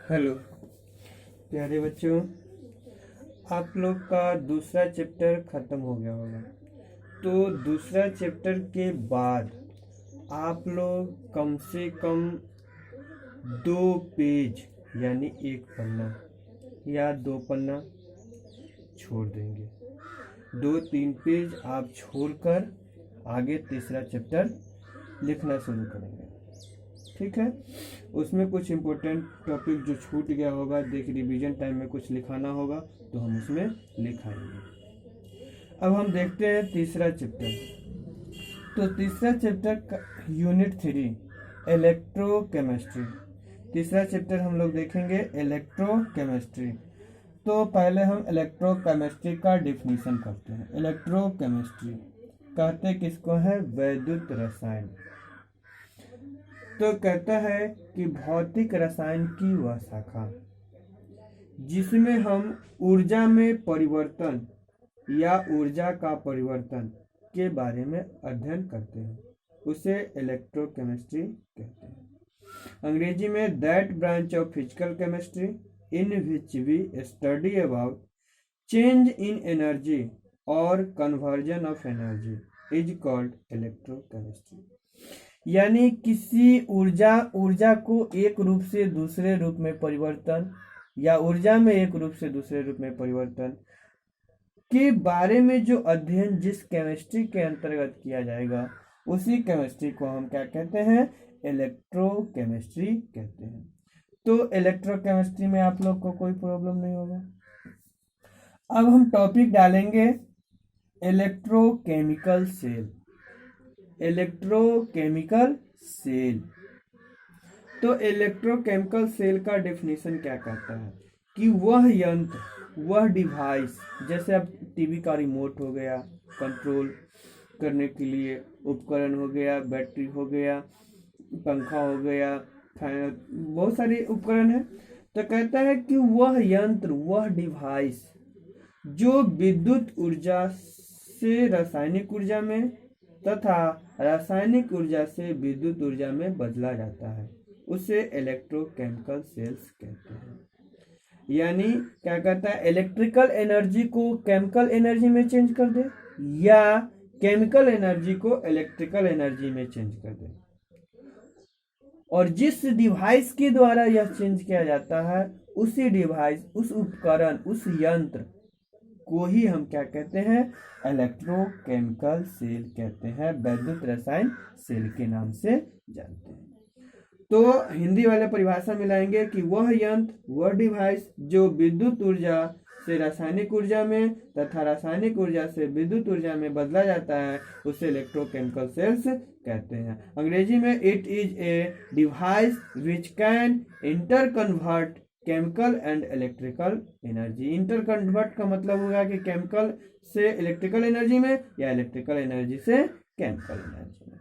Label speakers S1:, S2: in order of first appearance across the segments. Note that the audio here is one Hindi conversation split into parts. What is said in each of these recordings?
S1: हेलो प्यारे बच्चों, आप लोग का दूसरा चैप्टर ख़त्म हो गया होगा। तो दूसरा चैप्टर के बाद आप लोग कम से कम 2 पेज यानी 1 पन्ना या 2 पन्ना छोड़ देंगे। 2-3 पेज आप छोड़कर आगे तीसरा चैप्टर लिखना शुरू करेंगे। ठीक है, उसमें कुछ इम्पोर्टेंट टॉपिक जो छूट गया होगा, देख रिवीजन टाइम में कुछ लिखाना होगा तो हम उसमें लिखाएंगे। अब हम देखते हैं तीसरा चैप्टर। तो तीसरा चैप्टर यूनिट 3 इलेक्ट्रोकेमिस्ट्री। तीसरा चैप्टर हम लोग देखेंगे इलेक्ट्रोकेमिस्ट्री। तो पहले हम इलेक्ट्रोकेमिस्ट्री का डिफिनीशन करते हैं। इलेक्ट्रोकेमिस्ट्री कहते किसको है? वैद्युत रसायन। तो कहता है कि भौतिक रसायन की वह शाखा जिसमें हम ऊर्जा में परिवर्तन या ऊर्जा का परिवर्तन के बारे में अध्ययन करते हैं, उसे इलेक्ट्रोकेमिस्ट्री कहते हैं। अंग्रेजी में that branch of physical chemistry in which we study about change in energy और conversion of energy is called electrochemistry. यानी किसी ऊर्जा को एक रूप से दूसरे रूप में परिवर्तन या ऊर्जा में एक रूप से दूसरे रूप में परिवर्तन के बारे में जो अध्ययन जिस केमिस्ट्री के अंतर्गत किया जाएगा, उसी केमिस्ट्री को हम क्या कहते हैं? इलेक्ट्रोकेमिस्ट्री कहते हैं। तो इलेक्ट्रोकेमिस्ट्री में आप लोग को कोई प्रॉब्लम नहीं होगा। अब हम टॉपिक डालेंगे इलेक्ट्रोकेमिकल सेल। Electrochemical cell. तो इलेक्ट्रोकेमिकल सेल का डेफिनेशन क्या कहता है कि वह यंत्र, वह डिवाइस, जैसे अब टीवी का रिमोट हो गया, कंट्रोल करने के लिए उपकरण हो गया, बैटरी हो गया, पंखा हो गया, बहुत सारे उपकरण हैं। तो कहता है कि वह यंत्र, वह डिवाइस जो विद्युत ऊर्जा से रासायनिक ऊर्जा में तथा रासायनिक ऊर्जा से विद्युत ऊर्जा में बदला जाता है, उसे इलेक्ट्रोकेमिकल सेल्स कहते हैं। यानी क्या कहता है? इलेक्ट्रिकल एनर्जी को केमिकल एनर्जी में चेंज कर दे या केमिकल एनर्जी को इलेक्ट्रिकल एनर्जी में चेंज कर दे। और जिस डिवाइस के द्वारा यह चेंज किया जाता है, उसी डिवाइस, उस उपकरण, उस यंत्र को ही हम क्या कहते हैं? इलेक्ट्रोकेमिकल सेल कहते हैं, वैद्युत रसायन सेल के नाम से जानते हैं। तो हिंदी वाले परिभाषा मिलाएंगे कि वह यंत्र, वह डिवाइस जो विद्युत ऊर्जा से रासायनिक ऊर्जा में तथा रासायनिक ऊर्जा से विद्युत ऊर्जा में बदला जाता है, उसे इलेक्ट्रोकेमिकल सेल्स कहते हैं। अंग्रेजी में it is a device which can inter convert chemical and electrical energy. Inter convert का मतलब होगा कि केमिकल से इलेक्ट्रिकल एनर्जी में या इलेक्ट्रिकल एनर्जी से केमिकल एनर्जी में।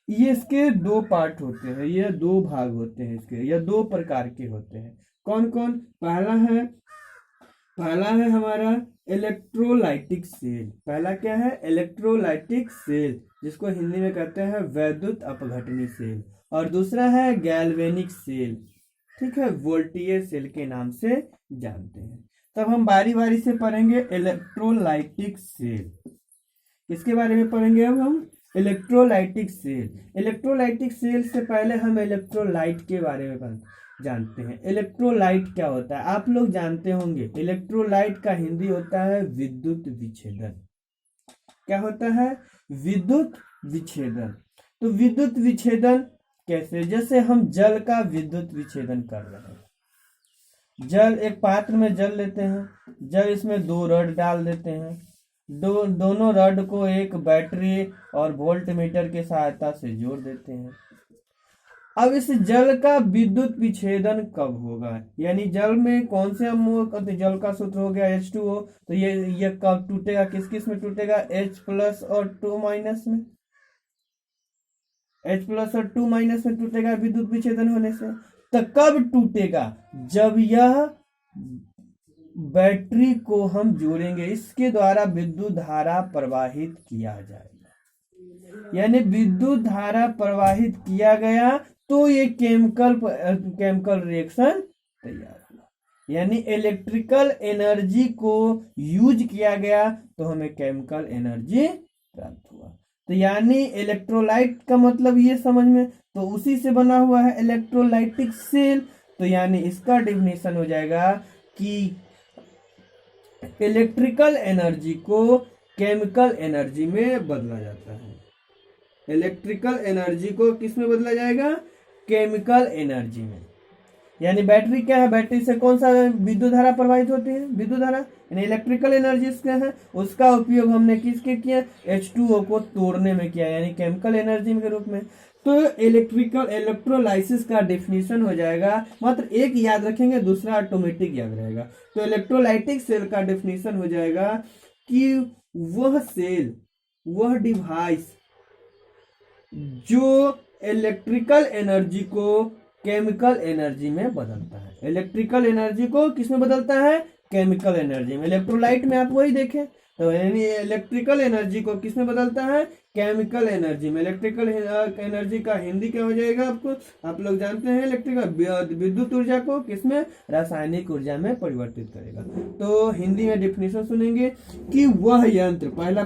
S1: ये इसके 2 पार्ट होते हैं, ये 2 भाग होते हैं इसके, या 2 प्रकार के होते हैं। कौन कौन? पहला है हमारा इलेक्ट्रोलाइटिक सेल। पहला क्या है? इलेक्ट्रोलाइटिक सेल, जिसको हिंदी में कहते हैं वैद्युत अपघटनी सेल। और दूसरा है गैल्वेनिक सेल, ठीक है, वोल्टेज सेल के नाम से जानते हैं। तब हम बारी बारी से पढ़ेंगे इलेक्ट्रोलाइटिक सेल। किसके बारे में पढ़ेंगे अब हम? Electrolytic cell. इलेक्ट्रोलाइटिक सेल से पहले हम इलेक्ट्रोलाइट के बारे में जानते हैं। इलेक्ट्रोलाइट क्या होता है? आप लोग जानते होंगे, इलेक्ट्रोलाइट का हिंदी होता है विद्युत विच्छेदन। क्या होता है? विद्युत विच्छेदन। तो विद्युत विच्छेदन कैसे? जैसे हम जल का विद्युत विच्छेदन कर रहे हैं। जल, एक पात्र में जल लेते हैं, जल इसमें 2 रड डाल देते हैं, दोनों रड को एक बैटरी और वोल्ट मीटर की सहायता से जोड़ देते हैं। अब इस जल का विद्युत विच्छेदन कब होगा? यानी जल में कौन से अम्ल? जल का सूत्र हो गया H2O। तो ये कब टूटेगा? किस किस में टूटेगा? H+ और 2- में। H+ और 2- में टूटेगा विद्युत विच्छेदन होने से। तो कब टूटेगा? जब यह बैटरी को हम जोड़ेंगे, इसके द्वारा विद्युत धारा प्रवाहित किया जाएगा। यानी विद्युत धारा प्रवाहित किया गया तो ये केमिकल रिएक्शन तैयार हुआ। यानी इलेक्ट्रिकल एनर्जी को यूज किया गया तो हमें केमिकल एनर्जी प्राप्त हुआ। तो यानी इलेक्ट्रोलाइट का मतलब ये समझ में, तो उसी से बना हुआ है इलेक्ट्रोलाइटिक सेल। तो यानी इसका डेफिनेशन हो जाएगा कि इलेक्ट्रिकल एनर्जी को केमिकल एनर्जी में बदला जाता है। इलेक्ट्रिकल एनर्जी को किस में बदला जाएगा? केमिकल एनर्जी में। यानी बैटरी क्या है? बैटरी से कौन सा विद्युत धारा प्रवाहित होती है? विद्युत धारा। यानी इलेक्ट्रिकल एनर्जी क्या है? उसका उपयोग हमने किसके किया? H2O को तोड़ने में किया, यानी केमिकल एनर्जी के रूप में। तो इलेक्ट्रोलाइसिस का डेफिनेशन हो जाएगा, मात्र एक याद रखेंगे, दूसरा ऑटोमेटिक याद रहेगा। तो इलेक्ट्रोलाइटिक सेल का डेफिनेशन हो जाएगा कि वह सेल, वह डिवाइस जो इलेक्ट्रिकल एनर्जी को केमिकल एनर्जी में बदलता है। इलेक्ट्रिकल एनर्जी को किस में बदलता है? केमिकल एनर्जी में। इलेक्ट्रोलाइट में आप वही देखें, तो यानी इलेक्ट्रिकल एनर्जी को किस में बदलता है? केमिकल एनर्जी में। इलेक्ट्रिकल एनर्जी का हिंदी क्या हो जाएगा? आप लोग जानते हैं, इलेक्ट्रिकल विद्युत ऊर्जा को किसमें? रासायनिक ऊर्जा में परिवर्तित करेगा। तो हिंदी में डिफिनेशन सुनेंगे कि वह यंत्र, पहला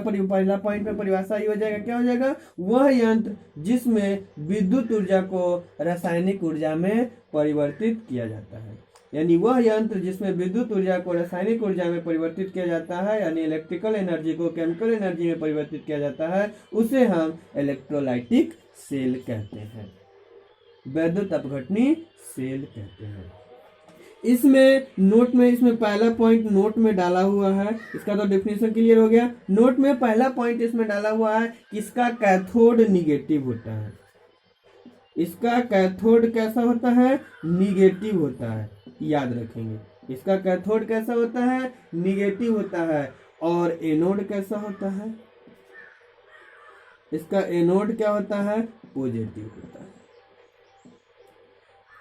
S1: पॉइंट में परिभाषा ही हो जाएगा, क्या हो जाएगा? वह यंत्र जिसमें विद्युत ऊर्जा को रासायनिक ऊर्जा में परिवर्तित किया जाता है। यानी वह यंत्र जिसमें विद्युत ऊर्जा को रासायनिक ऊर्जा में परिवर्तित किया जाता है, यानी इलेक्ट्रिकल एनर्जी को केमिकल एनर्जी में परिवर्तित किया जाता है, उसे हम इलेक्ट्रोलाइटिक सेल कहते हैं, वैद्युत अपघटनी सेल कहते हैं। इसमें नोट में, इसमें पहला पॉइंट नोट में डाला हुआ है, इसका तो डेफिनेशन क्लियर हो गया। नोट में पहला पॉइंट इसमें डाला हुआ है कि इसका कैथोड निगेटिव होता है। इसका कैथोड कैसा होता है? निगेटिव होता है, याद रखेंगे। इसका कैथोड कैसा होता है? निगेटिव होता है। और एनोड कैसा होता है? इसका एनोड क्या होता है? पॉजिटिव होता है।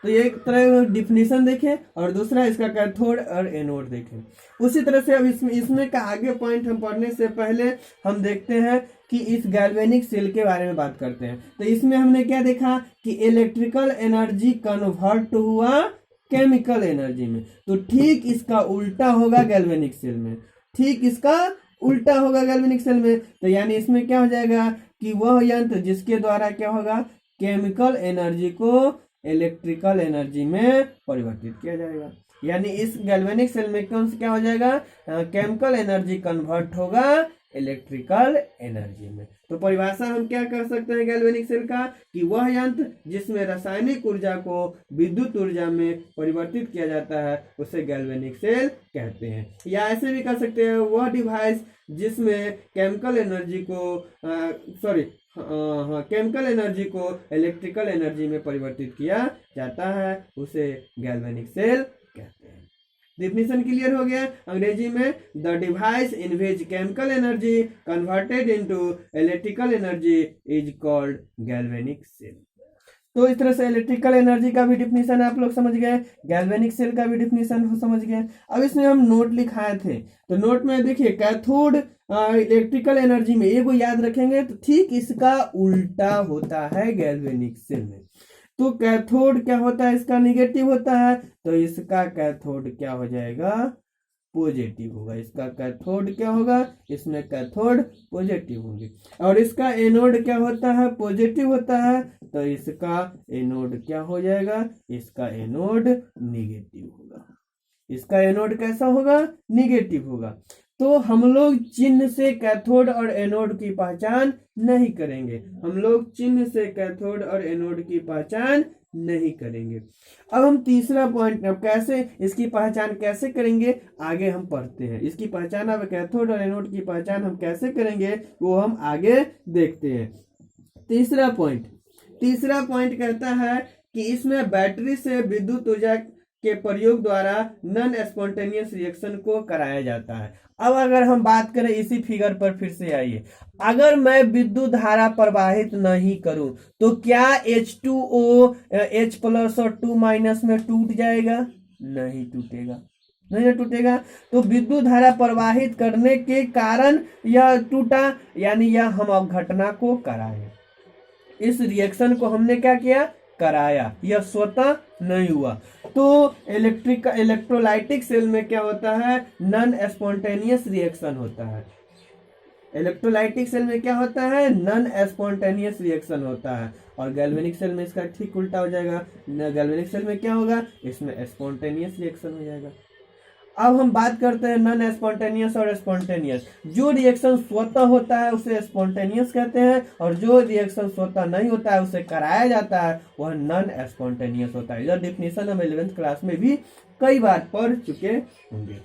S1: तो ये एक तरह डिफिनेशन देखें, और दूसरा इसका कैथोड और एनोड देखें। उसी तरह से अब इसमें का आगे पॉइंट हम पढ़ने से पहले हम देखते हैं कि इस गैल्वेनिक सेल के बारे में बात करते हैं। तो इसमें हमने क्या देखा कि इलेक्ट्रिकल एनर्जी कन्वर्ट हुआ केमिकल एनर्जी में। तो ठीक इसका उल्टा होगा गैल्वेनिक सेल में, ठीक इसका उल्टा होगा गैल्वेनिक सेल में। तो यानी इसमें क्या हो जाएगा कि वह यंत्र जिसके द्वारा क्या होगा? केमिकल एनर्जी को इलेक्ट्रिकल एनर्जी में परिवर्तित किया जाएगा। यानी इस गैल्वेनिक सेल में कौन सा क्या हो जाएगा? केमिकल एनर्जी कन्वर्ट होगा इलेक्ट्रिकल एनर्जी में। तो परिभाषा हम क्या कर सकते हैं गैल्वेनिक सेल का कि वह यंत्र जिसमें रासायनिक ऊर्जा को विद्युत ऊर्जा में परिवर्तित किया जाता है उसे गैल्वेनिक सेल कहते हैं। या ऐसे भी कर सकते हैं, वह डिवाइस जिसमें केमिकल एनर्जी को केमिकल एनर्जी को इलेक्ट्रिकल एनर्जी में परिवर्तित किया जाता है उसे गैल्वेनिक सेल कहते हैं। डेफिनेशन क्लियर हो गया। अंग्रेजी में the device in which chemical energy converted into electrical energy is called galvanic cell. तो इस तरह से इलेक्ट्रिकल एनर्जी का भी डिफिनेशन आप लोग समझ गए, गैल्वेनिक सेल का भी डिफिनेशन समझ गए। अब इसमें हम नोट लिखाए थे, तो नोट में देखिए कैथोड इलेक्ट्रिकल एनर्जी में एगो याद रखेंगे, तो ठीक इसका उल्टा होता है गैल्वेनिक सेल में। तो कैथोड क्या होता है? इसका निगेटिव होता है, तो इसका कैथोड क्या हो जाएगा? पॉजिटिव होगा। इसका कैथोड क्या होगा? इसमें कैथोड पॉजिटिव होंगे। और इसका एनोड क्या होता है? पॉजिटिव होता है, तो इसका एनोड क्या हो जाएगा? इसका एनोड निगेटिव होगा। इसका एनोड कैसा होगा? निगेटिव होगा। तो हम लोग चिन्ह से कैथोड और एनोड की पहचान नहीं करेंगे, हम लोग चिन्ह से कैथोड और एनोड की पहचान नहीं करेंगे। अब हम तीसरा पॉइंट, अब कैसे इसकी पहचान कैसे करेंगे आगे हम पढ़ते हैं। इसकी पहचान, अब कैथोड और एनोड की पहचान हम कैसे करेंगे वो हम आगे देखते हैं। तीसरा पॉइंट कहता है कि इसमें बैटरी से विद्युत ऊर्जा के प्रयोग द्वारा नॉन स्पॉन्टेनियस रिएक्शन को कराया जाता है। अब अगर हम बात करें इसी फिगर पर फिर से आइए, अगर मैं विद्युत धारा प्रवाहित नहीं करूं तो क्या H2O H+ और 2- में टूट जाएगा? नहीं टूटेगा, नहीं टूटेगा। तो विद्युत धारा प्रवाहित करने के कारण यह टूटा, यानी यह हम अवघटना को कराए। इस रिएक्शन को हमने क्या किया? कराया, यह स्वतः नहीं हुआ। तो इलेक्ट्रोलाइटिक सेल में क्या होता है, नॉन स्पॉन्टेनियस रिएक्शन होता है। इलेक्ट्रोलाइटिक सेल में क्या होता है, नॉन स्पॉन्टेनियस रिएक्शन होता है। और गैल्वेनिक सेल में इसका ठीक उल्टा हो जाएगा। गैल्वेनिक सेल में क्या होगा, इसमें स्पॉन्टेनियस रिएक्शन हो जाएगा। अब हम बात करते हैं नॉन स्पॉन्टेनियस और स्पॉन्टेनियस। जो रिएक्शन स्वतः होता है उसे स्पॉन्टेनियस कहते हैं, और जो रिएक्शन स्वतः नहीं होता है उसे कराया जाता है वह नॉन स्पॉन्टेनियस होता है। यह डिफिनेशन हम 11th क्लास में भी कई बार पढ़ चुके होंगे,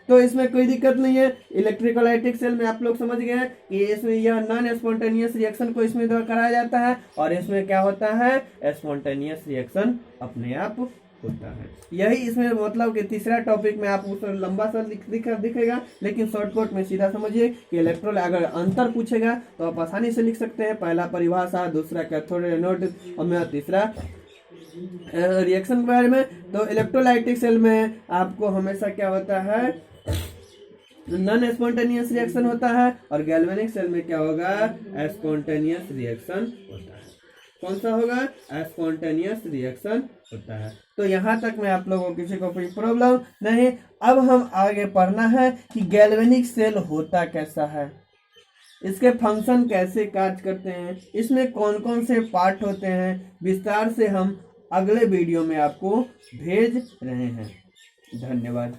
S1: तो इसमें कोई दिक्कत नहीं है। इलेक्ट्रोलाइटिक सेल में आप लोग समझ गए हैं कि इसमें यह नॉन स्पॉन्टेनियस रिएक्शन को इसमें द्वारा कराया जाता है, और इसमें क्या होता है, स्पॉन्टेनियस रिएक्शन अपने आप होता है। यही इसमें मतलब कि तीसरा टॉपिक में आपको लंबा सा दिखेगा, लेकिन शॉर्टकट में सीधा समझिए कि इलेक्ट्रोल अगर अंतर पूछेगा तो आप आसानी से लिख सकते हैं। पहला परिभाषा, दूसरा कैथोड एनोड और तीसरा रिएक्शन के बारे में। तो इलेक्ट्रोलाइटिक सेल में आपको हमेशा क्या होता है, नॉन स्पॉन्टेनियस रिएक्शन होता है, और गैल्वेनिक सेल में क्या होगा, स्पॉन्टेनियस रिएक्शन होता है। कौन सा होगा, स्पॉन्टेनियस रिएक्शन होता है। तो यहाँ तक में आप लोगों को किसी को कोई प्रॉब्लम नहीं। अब हम आगे पढ़ना है कि गैल्वेनिक सेल होता कैसा है, इसके फंक्शन कैसे कार्य करते हैं, इसमें कौन कौन से पार्ट होते हैं, विस्तार से हम अगले वीडियो में आपको भेज रहे हैं। धन्यवाद।